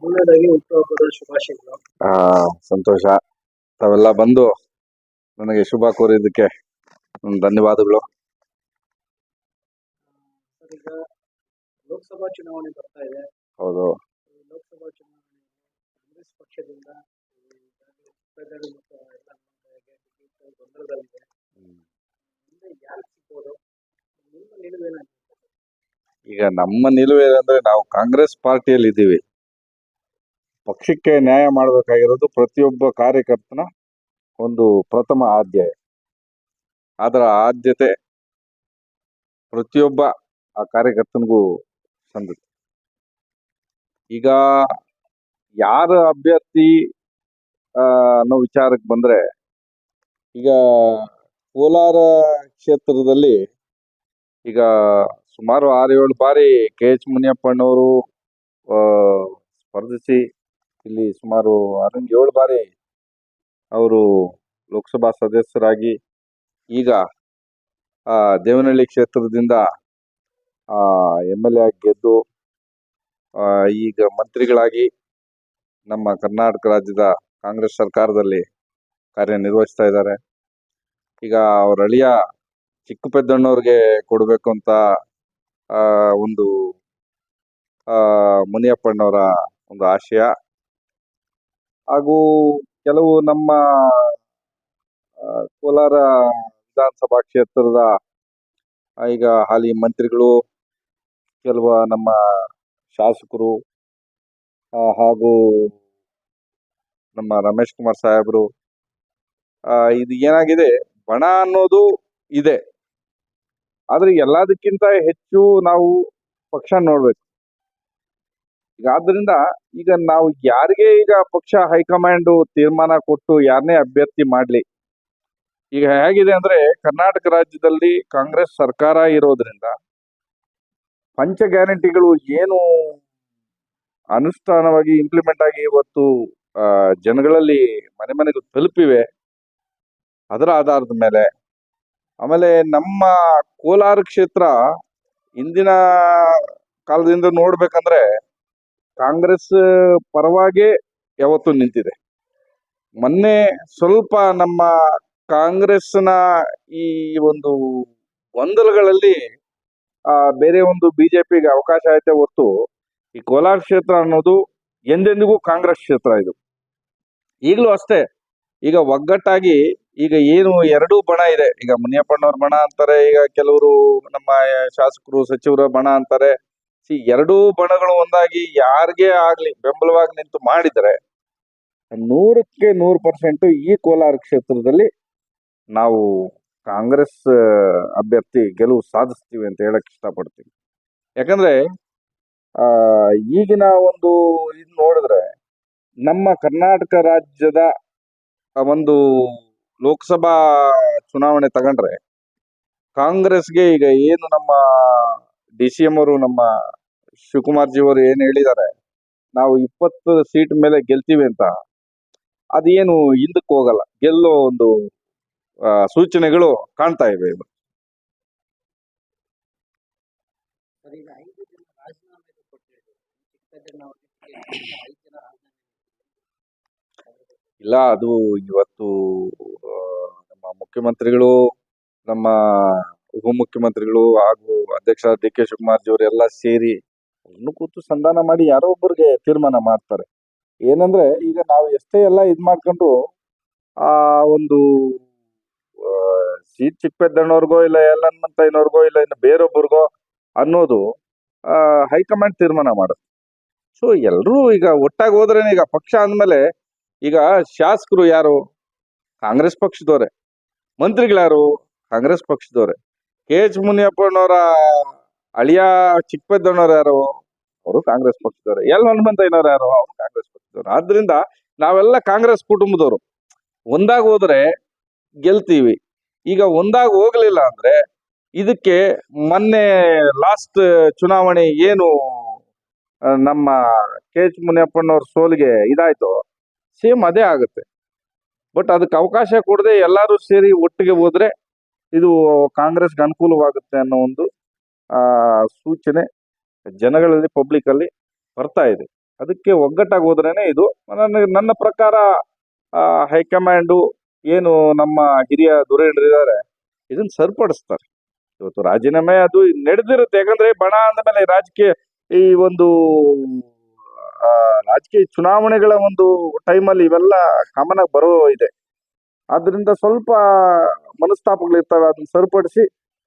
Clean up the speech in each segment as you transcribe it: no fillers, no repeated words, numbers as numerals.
ಮೊದಲನೇದಾಗಿ ಹುಟ್ಟುಹಬ್ಬದ ಶುಭಾಶಯಗಳು. ಆ ಸಂತೋಷ. ತಾವೆಲ್ಲ ಬಂದು ನನಗೆ ಶುಭ ಕೋರಿದ್ದಕ್ಕೆ ಧನ್ಯವಾದಗಳು. ಸರ್, ಈಗ ಲೋಕಸಭಾ ಚುನಾವಣೆ ಬರ್ತಾ ಇದೆ. ಹೌದು. ಈ ಲೋಕಸಭಾ ಚುನಾವಣೆ ಕಾಂಗ್ರೆಸ್ ಪಕ್ಷದಿಂದ ಚಿಕ್ಕಪೇಟೆ ಮತ್ತು ಎಲ್ಲ ಟಿಕೆಟ್ ಗೊಂದಲದಲ್ಲಿದೆ. ಮುಂದೆ ಯಾರು ಸಿಗ್ಬೋದು? ನಿಮ್ಮ ನಿಲುವೇನಾಗಿದೆ? ಈಗ ನಮ್ಮ ನಿಲುವು ಏನಂದ್ರೆ, ನಾವು ಕಾಂಗ್ರೆಸ್ ಪಾರ್ಟಿಯಲ್ಲಿ ಇದ್ದೀವಿ. ಪಕ್ಷಕ್ಕೆ ನ್ಯಾಯ ಮಾಡಬೇಕಾಗಿರೋದು ಪ್ರತಿಯೊಬ್ಬ ಕಾರ್ಯಕರ್ತನ ಒಂದು ಪ್ರಥಮ ಆದ್ಯತೆ. ಅದರ ಆದ್ಯತೆ ಪ್ರತಿಯೊಬ್ಬ ಆ ಕಾರ್ಯಕರ್ತನಿಗೂ ಸಂದಿತ್ತು. ಈಗ ಯಾರ ಅಭ್ಯರ್ಥಿ ಅನ್ನೋ ವಿಚಾರಕ್ಕೆ ಬಂದ್ರೆ, ಈಗ ಕೋಲಾರ ಕ್ಷೇತ್ರದಲ್ಲಿ ಈಗ ಸುಮಾರು 6-7 ಬಾರಿ KH ಮುನಿಯಪ್ಪನವರು ಸ್ಪರ್ಧಿಸಿ ಇಲ್ಲಿ ಸುಮಾರು 6-7 ಬಾರಿ ಅವರು ಲೋಕಸಭಾ ಸದಸ್ಯರಾಗಿ, ಈಗ ದೇವನಹಳ್ಳಿ ಕ್ಷೇತ್ರದಿಂದ MLA ಆಗಿ ಗೆದ್ದು ಈಗ ಮಂತ್ರಿಗಳಾಗಿ ನಮ್ಮ ಕರ್ನಾಟಕ ರಾಜ್ಯದ ಕಾಂಗ್ರೆಸ್ ಸರ್ಕಾರದಲ್ಲಿ ಕಾರ್ಯನಿರ್ವಹಿಸ್ತಾ ಇದ್ದಾರೆ. ಈಗ ಅವ್ರ ಅಳಿಯ ಚಿಕ್ಕಪೆದ್ದಣ್ಣವ್ರಿಗೆ ಕೊಡಬೇಕು ಅಂತ ಒಂದು ಮುನಿಯಪ್ಪಣ್ಣವರ ಒಂದು ಆಶಯ. ಹಾಗೂ ಕೆಲವು ನಮ್ಮ ಕೋಲಾರ ವಿಧಾನಸಭಾ ಕ್ಷೇತ್ರದ ಈಗ ಹಾಲಿ ಮಂತ್ರಿಗಳು, ಕೆಲವು ನಮ್ಮ ಶಾಸಕರು ಹಾಗೂ ನಮ್ಮ ರಮೇಶ್ ಕುಮಾರ್ ಸಾಹೇಬರು, ಇದು ಏನಾಗಿದೆ, ಬಣ ಅನ್ನೋದು ಇದೆ. ಆದ್ರೆ ಎಲ್ಲದಕ್ಕಿಂತ ಹೆಚ್ಚು ನಾವು ಪಕ್ಷ ನೋಡ್ಬೇಕು. ಈಗ ಆದ್ರಿಂದ ಈಗ ನಾವು ಯಾರಿಗೆ ಈಗ ಪಕ್ಷ ಹೈಕಮಾಂಡ್ ತೀರ್ಮಾನ ಕೊಟ್ಟು ಯಾರನ್ನೇ ಅಭ್ಯರ್ಥಿ ಮಾಡ್ಲಿ, ಈಗ ಹೇಗಿದೆ ಅಂದ್ರೆ ಕರ್ನಾಟಕ ರಾಜ್ಯದಲ್ಲಿ ಕಾಂಗ್ರೆಸ್ ಸರ್ಕಾರ ಇರೋದ್ರಿಂದ ಪಂಚ ಗ್ಯಾರಂಟಿಗಳು ಏನು ಅನುಷ್ಠಾನವಾಗಿ ಇಂಪ್ಲಿಮೆಂಟ್ ಆಗಿ ಇವತ್ತು ಜನಗಳಲ್ಲಿ ಮನೆ ಮನೆಗೂ ತಲುಪಿವೆ, ಅದರ ಆಧಾರದ ಮೇಲೆ. ಆಮೇಲೆ ನಮ್ಮ ಕೋಲಾರ ಕ್ಷೇತ್ರ ಇಂದಿನ ಕಾಲದಿಂದ ನೋಡ್ಬೇಕಂದ್ರೆ ಕಾಂಗ್ರೆಸ್ ಪರವಾಗಿ ಯಾವತ್ತೂ ನಿಂತಿದೆ. ಮೊನ್ನೆ ಸ್ವಲ್ಪ ನಮ್ಮ ಕಾಂಗ್ರೆಸ್ನ ಈ ಒಂದು ಗೊಂದಲಗಳಲ್ಲಿ ಬೇರೆ ಒಂದು ಬಿಜೆಪಿಗೆ ಅವಕಾಶ ಆಯ್ತೆ ಹೊರತು, ಈ ಕೋಲಾರ ಕ್ಷೇತ್ರ ಅನ್ನೋದು ಎಂದೆಂದಿಗೂ ಕಾಂಗ್ರೆಸ್ ಕ್ಷೇತ್ರ. ಇದು ಈಗಲೂ ಅಷ್ಟೇ. ಈಗ ಒಗ್ಗಟ್ಟಾಗಿ ಈಗ ಏನು ಎರಡೂ ಬಣ ಇದೆ. ಈಗ ಮುನಿಯಪ್ಪಣ್ಣವ್ರ ಬಣ ಅಂತಾರೆ, ಈಗ ಕೆಲವರು ನಮ್ಮ ಶಾಸಕರು ಸಚಿವರ ಬಣ ಅಂತಾರೆ. ಎರಡೂ ಬಣಗಳು ಒಂದಾಗಿ ಯಾರಿಗೆ ಆಗ್ಲಿ ಬೆಂಬಲವಾಗಿ ನಿಂತು ಮಾಡಿದರೆ 100ಕ್ಕೆ 100% ಈ ಕೋಲಾರ ಕ್ಷೇತ್ರದಲ್ಲಿ ನಾವು ಕಾಂಗ್ರೆಸ್ ಅಭ್ಯರ್ಥಿ ಗೆಲುವು ಸಾಧಿಸ್ತೀವಿ ಅಂತ ಹೇಳಕ್ ಇಷ್ಟಪಡ್ತೀನಿ. ಯಾಕಂದ್ರೆ ಈಗಿನ ಒಂದು ಇದು ನೋಡಿದ್ರೆ, ನಮ್ಮ ಕರ್ನಾಟಕ ರಾಜ್ಯದ ಒಂದು ಲೋಕಸಭಾ ಚುನಾವಣೆ ತಗೊಂಡ್ರೆ ಕಾಂಗ್ರೆಸ್ಗೆ ಈಗ ಏನು ನಮ್ಮ DCM ಅವರು, ನಮ್ಮ ಶಿವಕುಮಾರ್ ಜಿ ಅವರು ಏನು ಹೇಳಿದ್ದಾರೆ, ನಾವು 20 ಸೀಟ್ ಮೇಲೆ ಗೆಲ್ತೀವಿ ಅಂತ, ಅದೇನು ಹಿಂದಕ್ಕೆ ಹೋಗಲ್ಲ, ಗೆಲ್ಲೋ ಒಂದು ಸೂಚನೆಗಳು ಕಾಣ್ತಾ ಇವೆ. ಸರ್, ಈಗ 5 ಜನ ರಾಜೀನಾಮೆ ಕೊಟ್ಟಿದ್ದಾರೆ. ಚಿಕ್ಕಪೇಟೆ 5 ಜನ ರಾಜೀನಾಮೆ. ಇಲ್ಲ, ಅದು ಇವತ್ತು ನಮ್ಮ ಮುಖ್ಯಮಂತ್ರಿಗಳು, ನಮ್ಮ ಉಪಮುಖ್ಯಮಂತ್ರಿಗಳು ಹಾಗೂ ಅಧ್ಯಕ್ಷ DK ಶಿವಕುಮಾರ್ ಜಿ ಅವರೆಲ್ಲ ಸೇರಿ ಅವ್ರನ್ನು ಕೂತು ಸಂಧಾನ ಮಾಡಿ ಯಾರೋ ಒಬ್ಬರಿಗೆ ತೀರ್ಮಾನ ಮಾಡ್ತಾರೆ. ಏನಂದ್ರೆ, ಈಗ ನಾವು ಎಷ್ಟೇ ಎಲ್ಲ ಇದ್ ಮಾಡ್ಕೊಂಡ್ರು ಆ ಒಂದು ಸೀಟ್ ಚಿಕ್ಕಪೆದ್ದಣ್ಣವ್ರಿಗೋ ಇಲ್ಲ ಯಲ್ಲಹನುಮಂತಯ್ಯನವ್ರಿಗೋ ಇಲ್ಲ ಇನ್ನು ಬೇರೊಬ್ಬರಿಗೋ ಅನ್ನೋದು ಹೈಕಮಾಂಡ್ ತೀರ್ಮಾನ ಮಾಡುತ್ತೆ. ಸೊ ಎಲ್ಲರೂ ಈಗ ಒಟ್ಟಾಗಿ ಹೋದ್ರೇನೆ. ಈಗ ಪಕ್ಷ ಅಂದ್ಮೇಲೆ ಈಗ ಶಾಸಕರು ಯಾರು? ಕಾಂಗ್ರೆಸ್ ಪಕ್ಷದವರೇ. ಮಂತ್ರಿಗಳ್ಯಾರು? ಕಾಂಗ್ರೆಸ್ ಪಕ್ಷದವರೇ. KH ಮುನಿಯಪ್ಪನವರ ಅಳಿಯ ಚಿಕ್ಕಪೆದ್ದಣ್ಣವ್ರು ಯಾರು? ಅವರು ಕಾಂಗ್ರೆಸ್ ಪಕ್ಷದವರೇ. ಯಲ್ಲಹನುಮಂತಯ್ಯನವ್ರು ಯಾರು? ಅವರು ಕಾಂಗ್ರೆಸ್ ಪಕ್ಷದವರು. ಆದ್ರಿಂದ ನಾವೆಲ್ಲ ಕಾಂಗ್ರೆಸ್ ಕುಟುಂಬದವರು. ಒಂದಾಗಿ ಹೋದ್ರೆ ಗೆಲ್ತೀವಿ. ಈಗ ಒಂದಾಗಿ ಹೋಗ್ಲಿಲ್ಲ ಅಂದ್ರೆ, ಇದಕ್ಕೆ ಮೊನ್ನೆ ಲಾಸ್ಟ್ ಚುನಾವಣೆ ಏನು ನಮ್ಮ KH ಮುನಿಯಪ್ಪನವ್ರ ಸೋಲಿಗೆ ಇದಾಯ್ತು, ಸೇಮ್ ಅದೇ ಆಗುತ್ತೆ. ಬಟ್ ಅದಕ್ಕೆ ಅವಕಾಶ ಕೊಡದೆ ಎಲ್ಲರೂ ಸೇರಿ ಒಟ್ಟಿಗೆ ಹೋದ್ರೆ ಇದು ಕಾಂಗ್ರೆಸ್ಗೆ ಅನುಕೂಲವಾಗುತ್ತೆ ಅನ್ನೋ ಒಂದು ಸೂಚನೆ ಜನಗಳಲ್ಲಿ, ಪಬ್ಲಿಕ್ ಅಲ್ಲಿ ಬರ್ತಾ ಇದೆ. ಅದಕ್ಕೆ ಒಗ್ಗಟ್ಟಾಗಿ ಹೋದ್ರೇನೆ ಇದು ನನ್ನ ಪ್ರಕಾರ ಹೈಕಮಾಂಡು ಏನು ನಮ್ಮ ಹಿರಿಯ ಧುರೀಣರಿದ್ದಾರೆ ಇದನ್ನ ಸರಿಪಡಿಸ್ತಾರೆ. ಇವತ್ತು ರಾಜೀನಾಮೆ ಅದು ನಡೆದಿರುತ್ತೆ, ಯಾಕಂದ್ರೆ ಬಣ ಅಂದಮೇಲೆ ರಾಜಕೀಯ ಈ ಒಂದು ಆ, ರಾಜಕೀಯ ಚುನಾವಣೆಗಳ ಒಂದು ಟೈಮಲ್ಲಿ ಇವೆಲ್ಲ ಕಾಮನ್ ಆಗಿ ಬರೋ ಇದೆ. ಆದ್ರಿಂದ ಸ್ವಲ್ಪ ಮನಸ್ತಾಪಗಳಿರ್ತವೆ, ಅದನ್ನ ಸರಿಪಡಿಸಿ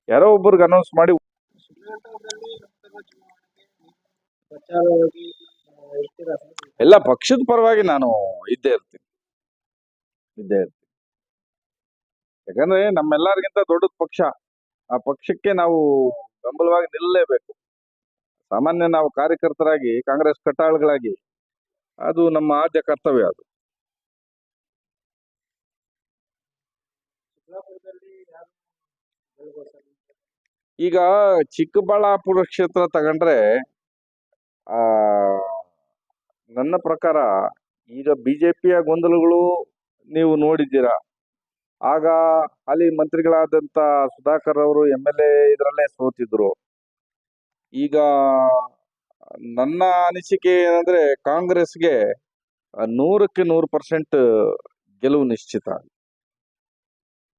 ಯಾರೋ ಒಬ್ಬರಿಗೆ ಅನೌನ್ಸ್ ಮಾಡಿ. ಕರ್ನಾಟಕದಲ್ಲಿ ಲೋಕಸಭಾ ಚುನಾವಣೆಗೆ ಪ್ರಚಾರವಾಗಿ ಇರ್ತೀರಾ ಸರ್? ಎಲ್ಲ ಪಕ್ಷದ ಪರವಾಗಿ ನಾನು ಇದ್ದೇ ಇರ್ತೀನಿ. ಯಾಕಂದ್ರೆ ನಮ್ಮೆಲ್ಲರಿಗಿಂತ ದೊಡ್ಡದ ಪಕ್ಷ. ಆ ಪಕ್ಷಕ್ಕೆ ನಾವು ಬೆಂಬಲವಾಗಿ ನಿಲ್ಲಲೇಬೇಕು. ಸಾಮಾನ್ಯ ನಾವು ಕಾರ್ಯಕರ್ತರಾಗಿ, ಕಾಂಗ್ರೆಸ್ ಕಟ್ಟಾಳುಗಳಾಗಿ ಅದು ನಮ್ಮ ಆದ್ಯ ಕರ್ತವ್ಯ. ಅದು ಚಿಕ್ಕಬಳ್ಳಾಪುರದಲ್ಲಿ ಯಾರು ಗೆಲ್ಬೋದು ಸರ್? ಈಗ ಚಿಕ್ಕಬಳ್ಳಾಪುರ ಕ್ಷೇತ್ರ ತಗೊಂಡ್ರೆ ಆ ನನ್ನ ಪ್ರಕಾರ ಈಗ ಬಿಜೆಪಿಯ ಗೊಂದಲಗಳು ನೀವು ನೋಡಿದ್ದೀರಾ. ಆಗ ಹಾಲಿ ಮಂತ್ರಿಗಳಾದಂತ ಸುಧಾಕರ್ ಅವರು MLA ಇದರಲ್ಲೇ ಸೋತಿದ್ರು. ಈಗ ನನ್ನ ಅನಿಸಿಕೆ ಏನಂದ್ರೆ ಕಾಂಗ್ರೆಸ್ಗೆ 100% ಗೆಲುವು ನಿಶ್ಚಿತ.